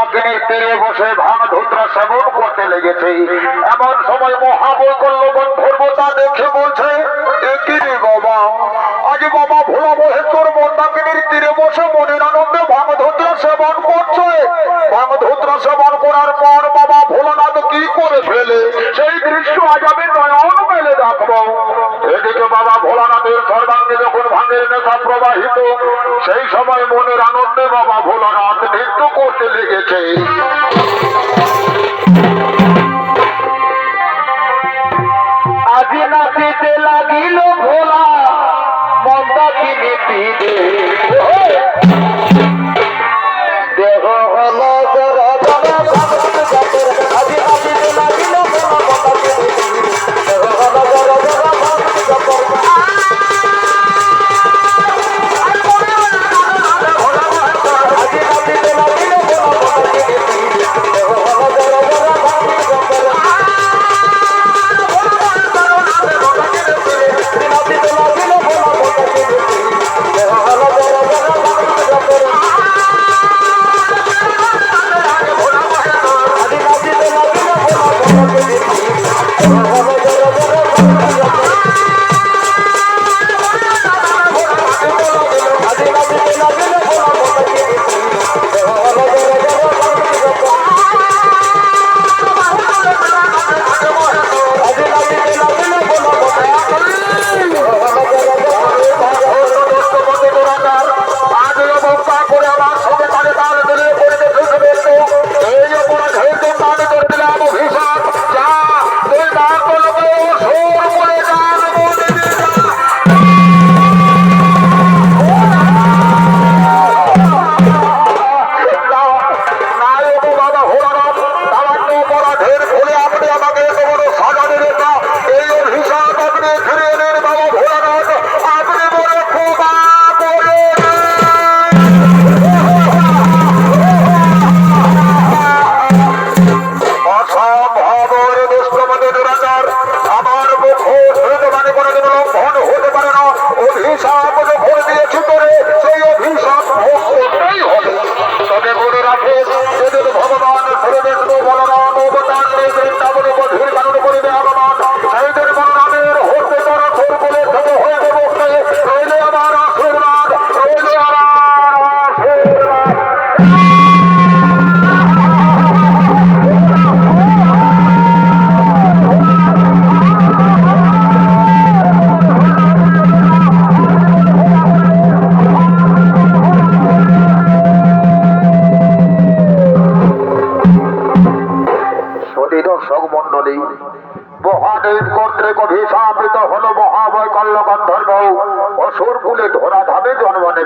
মন্দাকিনীর তীরে বসে ভাঙধুত্রা সেবন করতে লেগেছে। এমন সময় মহাবৈকল্য ধর্মতা দেখে বলছে, একিরে বাবা, আজ বাবা ভোলা মহেশ্বর মন্দাকিনীর তীরে বসে মনের আনন্দে ভাঙধুত্রা সেবন করছে। ভাঙধুত্রা সেবন করার পর বাবা ভোলানাথ কি করে ফেলে সেই দৃশ্য আজ আমি নয়ন মেলে দেখবো। এদিকে বাবা ভোলানাথের সর্বাঙ্গে যখন ভাঙের নেশা প্রবাহিত, সেই সময় মনের আনন্দে বাবা ভোলানাথ নৃত্য করতে লেগেছে। আজি নাচিতে লাগিল ভোলা মন্দাকিনী তীরে, দেহ হল আজি নাচিতে লাগিল ভোলা মন্দাকিনী তীরে, দেহ হল মহাদেব কর্তৃক অভিশাপিত হল মহাবৈকল্য গন্ধর্ব অসুর কুলে ধরা ধামে জন্ম নেবে।